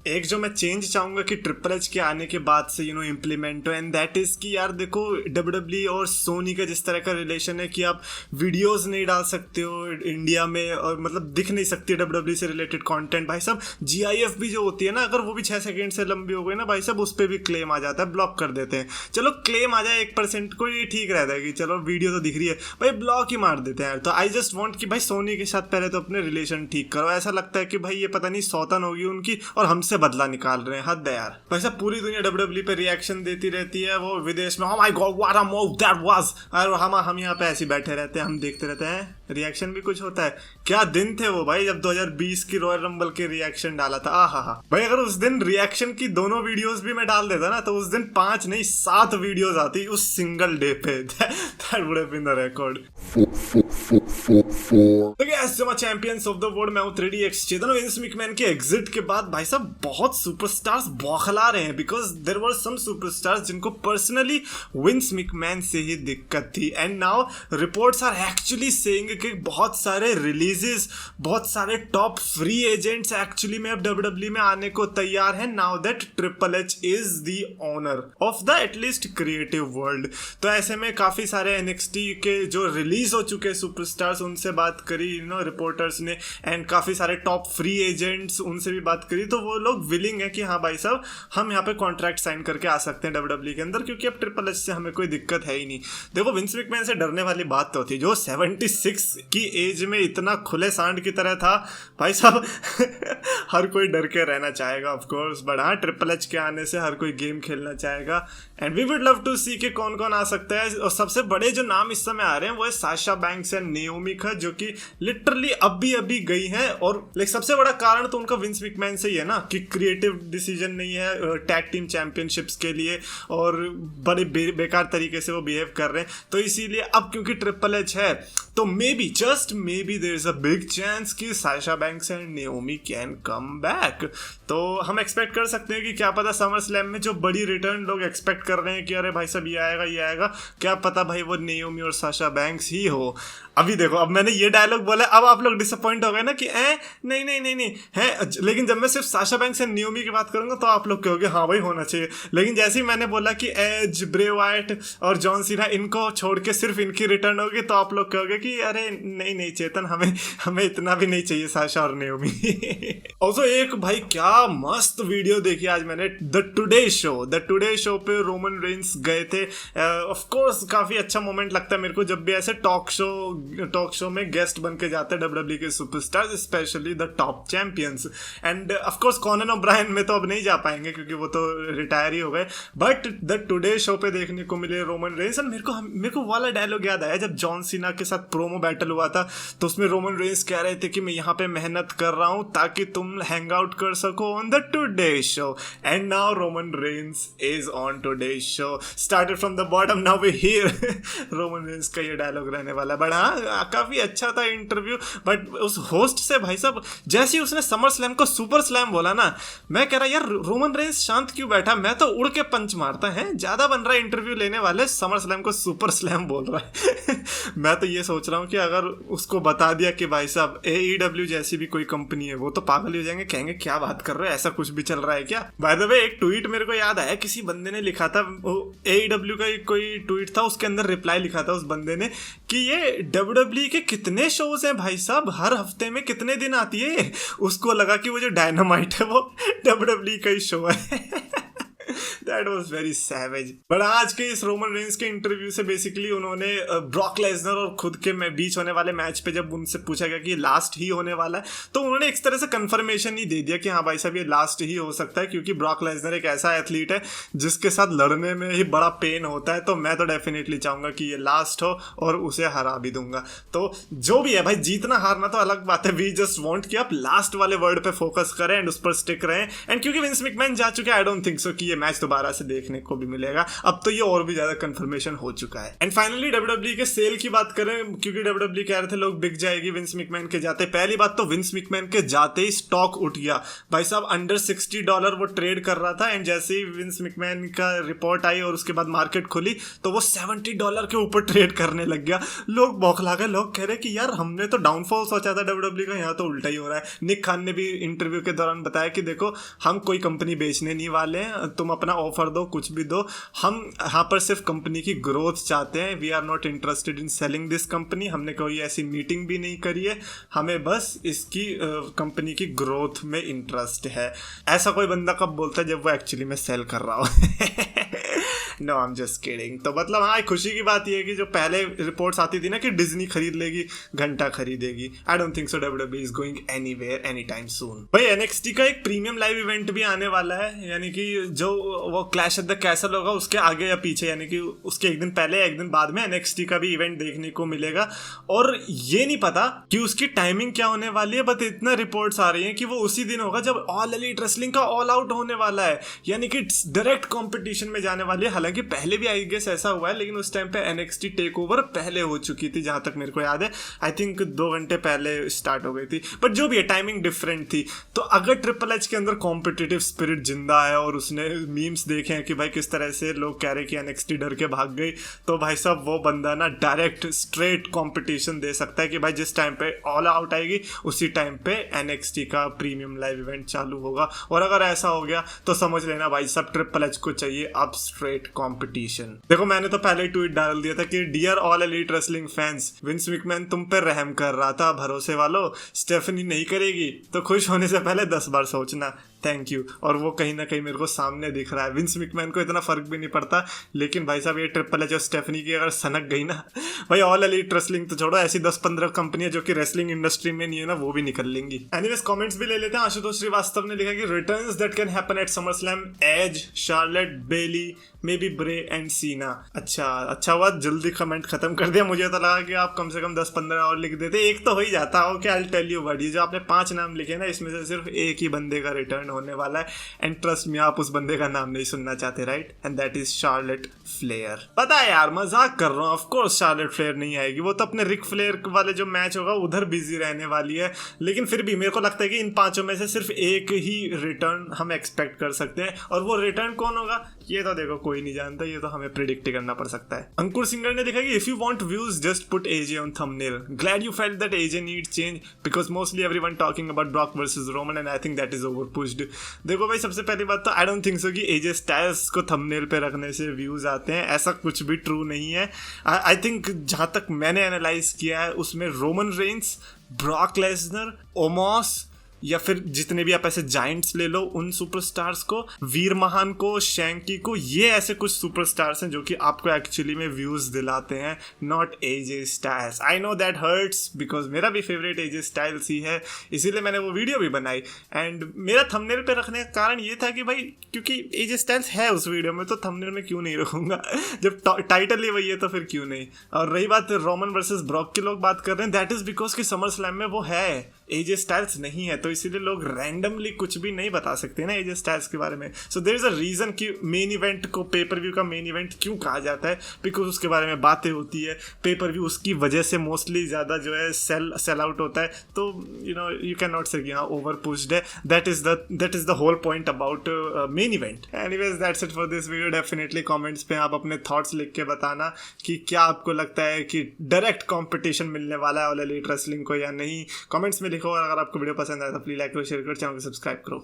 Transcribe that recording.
एक जो मैं चेंज चाहूंगा कि ट्रिपल एच के आने के बाद से इम्प्लीमेंट हो, एंड दैट इज कि यार देखो डब्ल्यूडब्ल्यूई और सोनी का जिस तरह का रिलेशन है कि आप वीडियोस नहीं डाल सकते हो इंडिया में, और मतलब दिख नहीं सकती डब्ल्यूडब्ल्यूई से रिलेटेड कंटेंट भाई साहब। जीआईएफ भी जो होती है ना, अगर वो भी 6 सेकंड से लंबी हो गई ना भाई साहब, उस पर भी क्लेम आ जाता है, ब्लॉक कर देते हैं। चलो क्लेम आ जाए 1% को, ये ठीक रहता है कि चलो वीडियो तो दिख रही है, भाई ब्लॉक ही मार देते हैं। तो आई जस्ट वांट कि भाई सोनी के साथ पहले तो अपने रिलेशन ठीक करो। ऐसा लगता है कि भाई ये पता नहीं सौतन होगी उनकी और हमसे बदला निकाल रहे हैं, हद है यार। वैसे पूरी दुनिया डब्ल्यूडब्ल्यूई पे रिएक्शन देती रहती है, वो विदेश में, oh my God what a move that was, और हम यहाँ पे ऐसे बैठे रहते हैं, हम देखते रहते हैं, रिएक्शन भी कुछ होता है। क्या दिन थे वो भाई जब 2020 की रॉयल रंबल के रिएक्शन डाला था, आहा भाई। अगर उस दिन रिएक्शन की दोनों वीडियोस भी मैं डाल देता ना, तो उस दिन 5 नहीं 7 वीडियोस आती उस सिंगल डे पे। That would have been the record. तो गाइस जो चैंपियंस ऑफ द वर्ल्ड, मैं हूं 3DX चेतन। विंस मैकमैन के एग्जिट के बाद भाई साहब बहुत सुपरस्टार्स बौखला रहे हैं, because there were some superstars जिनको पर्सनली विंस मैकमैन से ही दिक्कत थी, and now reports are actually saying कि बहुत सारे रिलीजेस, बहुत सारे टॉप फ्री एजेंट्स एक्चुअली में अब डब्ल्यूडब्ल्यूई में आने को तैयार हैं, now that triple H is the owner of the at least creative world. तो ऐसे में काफी सारे एनएक्सटी के जो रिलीज हो चुके सुपरस्टार्स, उनसे बात करी रिपोर्टर्स ने, एंड काफी सारे टॉप फ्री एजेंट्स, उनसे भी बात करी, तो वो लोग विलिंग है कि हाँ भाई साहब हम यहाँ पे कॉन्ट्रैक्ट साइन करके आ सकते हैं डब्ल्यूडब्ल्यूई के अंदर, क्योंकि अब ट्रिपल एच से हमें कोई दिक्कत है ही नहीं। देखो विंस मैकमैन से डरने वाली बात तो थी, जो 76 की एज में इतना खुले सांड की तरह था भाई साहब। हर कोई डर के रहना चाहेगा ऑफ कोर्स, बट हाँ ट्रिपल एच के आने से हर कोई गेम खेलना चाहेगा, and we would love to see कि कौन कौन आ सकता है। और सबसे बड़े जो नाम इस समय आ रहे हैं वो है साशा बैंक्स एंड नेओमी का, जो कि लिटरली अभी गई हैं, और लाइक सबसे बड़ा कारण तो उनका विंस मैकमैन से ही है ना, कि क्रिएटिव डिसीजन नहीं है टैग टीम चैंपियनशिप्स के लिए, और बड़े बेकार तरीके से वो बिहेव कर रहे हैं। तो इसीलिए अब क्योंकि ट्रिपल एच है, तो maybe just maybe there is a big chance कि Sasha Banks and Naomi can come back. तो हम एक्सपेक्ट कर सकते हैं कि क्या पता समर स्लैम में जो बड़ी रिटर्न लोग एक्सपेक्ट कर रहे हैं कि अरे भाई साहब ये आएगा, क्या पता भाई वो नेओमी और साशा बैंक्स ही हो। अभी देखो, अब मैंने ये डायलॉग बोला, अब आप लोग डिसअपॉइंट हो गए ना कि नहीं है, लेकिन जब मैं सिर्फ साशा बैंक्स एंड नेओमी की बात करूंगा तो आप लोग कहोगे हाँ भाई होना चाहिए। लेकिन जैसे ही मैंने बोला कि एज, ब्रे वाइट और जॉन सीना, इनको छोड़ के सिर्फ इनकी रिटर्न होगी, तो आप लोग कहोगे कि अरे नहीं चेतन, हमें इतना भी नहीं चाहिए साशा और नेओमी। ऑल्सो एक भाई क्या मस्त वीडियो देखी आज मैंने, द टुडे शो पे रोमन रेंस गए थे। ऑफ कोर्स काफी अच्छा मोमेंट लगता है मेरे को जब भी ऐसे टॉक शो में गेस्ट बन के जाते हैं डब्ल्यूडब्ल्यूई के superstars, specially the top champions. And of course Conan O'Brien में तो अब नहीं जा पाएंगे क्योंकि वो तो रिटायर ही हो गए, बट द टुडे शो पे देखने को मिले रोमन रेंस। एंड मेरे को वाला डायलॉग याद आया जब जॉन सीना के साथ प्रोमो बैटल हुआ था, तो उसमें रोमन रेंस कह रहे थे कि मैं यहाँ पे मेहनत कर रहा हूँ ताकि तुम हैंग आउट कर सको on the today show, and now Roman Reigns is on today show. Started from the bottom, now we here. Roman Reigns का ये डायलॉग रहने वाला है, बट हाँ काफी अच्छा था इंटरव्यू। बट उस होस्ट से भाई साहब जैसे ही उसने समर स्लैम को सुपर स्लैम बोला ना, मैं कह रहा यार रोमन रेंस शांत क्यों बैठा, मैं तो उड़ के पंच मारता है, ज्यादा बन रहा है इंटरव्यू लेने वाले, समर स्लैम को सुपर स्लैम बोल रहा है। मैं तो ये सोच रहा हूँ कि अगर उसको बता दिया कि भाई साहब AEW जैसी भी कोई कंपनी है, वो तो पागल हो जाएंगे, कहेंगे क्या बात कर रहे हो, ऐसा कुछ भी चल रहा है क्या। बाय द वे एक ट्वीट मेरे को याद आया, किसी बंदे ने लिखा था, AEW का कोई ट्वीट था, उसके अंदर रिप्लाई लिखा था उस बंदे ने कि ये WWE के कितने शोज हैं भाई साहब, हर हफ्ते में कितने दिन आती है। उसको लगा कि वो जो डायनामाइट है वो WWE का ही शो है। That was very savage. But आज के इस रोमन रेंस के इंटरव्यू से बेसिकली उन्होंने ब्रॉक लेसनर और खुद के बीच होने वाले मैच पे जब उनसे पूछा गया कि ये लास्ट ही होने वाला है, तो उन्होंने एक तरह से कंफर्मेशन ही दे दिया कि हाँ भाई साहब ये लास्ट ही हो सकता है, क्योंकि ब्रॉक लेसनर एक ऐसा एथलीट है जिसके साथ लड़ने में ही बड़ा पेन होता है। तो मैं तो डेफिनेटली चाहूंगा कि ये लास्ट हो और उसे हरा भी दूंगा। तो जो भी है भाई, जीतना हारना तो अलग बात है, वी जस्ट वांट कि आप लास्ट वाले वर्ड पे फोकस करें एंड उस पर स्टिक रहें। एंड क्योंकि विंस मैकमैन जा चुके हैं, आई डोंट थिंक सो कि ये मैच दोबारा से देखने को भी मिलेगा। अब तो ये और भी ज्यादा कंफर्मेशन हो चुका है। एंड फाइनली WWE के सेल की बात करें, क्योंकि WWE कह रहे थे लोग बिक जाएगी विंस मैकमैन के जाते। पहली बात तो विंस मैकमैन के जाते ही स्टॉक उठ गया भाई साहब, अंडर $60 वो ट्रेड कर रहा था। एंड जैसे ही विंस मैकमैन का रिपोर्ट आई और उसके बाद मार्केट खुली तो वो $70 के ऊपर ट्रेड करने लग गया। लोग बौखला गए, लोग कह रहे कि यार हमने तो डाउनफॉल सोचा था WWE का, यहाँ तो उल्टा ही हो रहा है। निक खान ने भी इंटरव्यू के दौरान बताया कि देखो हम कोई कंपनी बेचने नहीं वाले हैं, तुम अपना ऑफर दो, कुछ भी दो, हम यहाँ पर सिर्फ कंपनी की ग्रोथ चाहते हैं। We are not interested in selling this company. हमने कोई ऐसी मीटिंग भी नहीं करी है, हमें बस इसकी कंपनी की ग्रोथ में इंटरेस्ट है। ऐसा कोई बंदा कब बोलता है जब वो एक्चुअली में सेल कर रहा हो। No I am just kidding. तो मतलब हाँ, खुशी की बात ये है कि जो पहले रिपोर्ट्स आती थी ना कि डिज्नी खरीद लेगी, घंटा खरीदेगी, I don't think so WWE is going anywhere any time soon. भाई NXT का एक प्रीमियम लाइव इवेंट भी आने वाला है, यानी कि जो वो क्लैश एट द कैसल होगा उसके आगे या पीछे, यानी कि उसके एक दिन पहले एक दिन बाद में NXT का भी इवेंट देखने को मिलेगा। और ये नहीं पता कि उसकी टाइमिंग क्या होने वाली है, बट इतना रिपोर्ट्स आ रही हैं कि वो उसी दिन होगा जब ऑल एलीट रेसलिंग का ऑल आउट होने वाला है, यानी कि डायरेक्ट कंपटीशन में जाने वाली है। हालांकि पहले भी आई गेस ऐसा हुआ है, लेकिन उस टाइम पे NXT टेकओवर पहले हो चुकी थी, जहां तक मेरे को याद है। आई थिंक 2 घंटे पहले स्टार्ट हो गई थी, बट जो भी है टाइमिंग डिफरेंट थी। तो अगर ट्रिपल एच के अंदर कॉम्पिटिटिव स्पिरिट जिंदा है और उसने मीम्स देखे हैं कि भाई किस तरह से लोग कह रहे कि NXT डर के भाग गई, तो भाई साहब वो बंदा ना डायरेक्ट स्ट्रेट कंपटीशन दे सकता है कि भाई जिस टाइम पे ऑल आउट आएगी उसी टाइम पे NXT का प्रीमियम लाइव इवेंट चालू होगा। और अगर ऐसा हो गया तो समझ लेना भाई साहब ट्रिपल एच को चाहिए अब स्ट्रेट कंपटीशन। देखो मैंने तो पहले ही ट्वीट डाल दिया था कि dear all elite wrestling fans, Vince McMahon तुम पे रहम कर रहा था, भरोसे वालों, स्टेफनी नहीं करेगी तो खुश होने से पहले 10 बार सोचना। Thank you. और वो कहीं ना कहीं मेरे को सामने दिख रहा है। विंस मैकमैन को इतना फर्क भी नहीं पड़ता, लेकिन भाई साहब ये ट्रिपल एच और स्टेफनी की अगर सनक गई ना भाई, ऑल एलीट रेसलिंग तो छोड़ो, ऐसी 10-15 कंपनियां जो कि रेसलिंग इंडस्ट्री में नहीं है ना, वो भी निकल लेंगी। एनीवेज कमेंट्स भी ले लेते हैं। आशुतोष श्रीवास्तव ने लिखा कि returns that can happen at SummerSlam, Edge, Charlotte, Bayley, maybe Bray and Cena. अच्छा हुआ जल्दी कमेंट खत्म कर दिया, मुझे तो लगा कि आप कम से कम 10-15 और लिख देते, एक तो हो ही जाता। Okay I will tell you what, ये जो आपने 5 नाम लिखे ना, इसमें से सिर्फ एक ही बंदे का रिटर्न होने वाला है। एंड ट्रस्ट मी, आप उस बंदे का नाम नहीं सुनना चाहते, right? And that is Charlotte Flair. पता है यार, मजाक कर रहा हूँ, ऑफ कोर्स शार्लेट फ्लेयर नहीं आएगी, वो तो अपने रिक फ्लेयर वाले जो मैच होगा उधर बिजी रहने वाली है। लेकिन फिर भी मेरे को लगता है कि इन 5 में से सिर्फ एक ही रिटर्न हम एक्सपेक्ट कर सकते हैं, और वो रिटर्न कौन होगा ये तो देखो कोई नहीं जानता, ये तो हमें प्रिडिक्ट करना पड़ सकता है। अंकुर सिंगर ने लिखा कि if you want views just put AJ on thumbnail, glad you felt that AJ need change because mostly everyone talking about Brock versus Roman and I think that is over pushed. देखो भाई, सबसे पहली बात तो I don't think so कि AJ styles को thumbnail पे रखने से व्यूज आते हैं, ऐसा कुछ भी ट्रू नहीं है। आई थिंक जहां तक मैंने एनालाइज किया है उसमें रोमन रेंस, ब्रॉक लेसनर, ओमॉस या फिर जितने भी आप ऐसे जाइंट्स ले लो उन सुपरस्टार्स को, वीर महान को, शैंकी को, ये ऐसे कुछ सुपरस्टार्स हैं जो कि आपको एक्चुअली में व्यूज दिलाते हैं, not AJ styles. I know that hurts because मेरा भी फेवरेट AJ स्टाइल्स ही है, इसीलिए मैंने वो वीडियो भी बनाई। एंड मेरा थंबनेल पे रखने का कारण ये था कि भाई क्योंकि AJ स्टाइल्स है उस वीडियो में, तो थंबनेल में क्यों नहीं रखूंगा, जब टाइटल ही वही है तो फिर क्यों नहीं। और रही बात रोमन वर्सेस ब्रॉक की, लोग बात कर रहे हैं, दैट इज बिकॉज कि समर स्लैम में वो है, AJ स्टाइल्स नहीं है, तो इसीलिए लोग रैंडमली कुछ भी नहीं बता सकते ना AJ स्टाइल्स के बारे में। So there is a reason कि मेन इवेंट को पे पर व्यू का मेन इवेंट क्यों कहा जाता है, बिकॉज उसके बारे में बातें होती है, पे पर व्यू उसकी वजह से मोस्टली ज़्यादा जो है सेल आउट होता है। तो यू कैन नॉट से कि हाँ ओवर पुश्ड है, that is the whole point about main event. Anyways that's it for this video. Definitely comments पे आप अपने थॉट्स लिख के बताना कि क्या आपको लगता है कि डायरेक्ट कॉम्पिटिशन मिलने वाला है ऑल एलीट रेसलिंग को या नहीं। कमेंट्स में लिखो, और अगर आपको वीडियो पसंद आया तो प्लीज लाइक करो, शेयर करो, चैनल को सब्सक्राइब करो।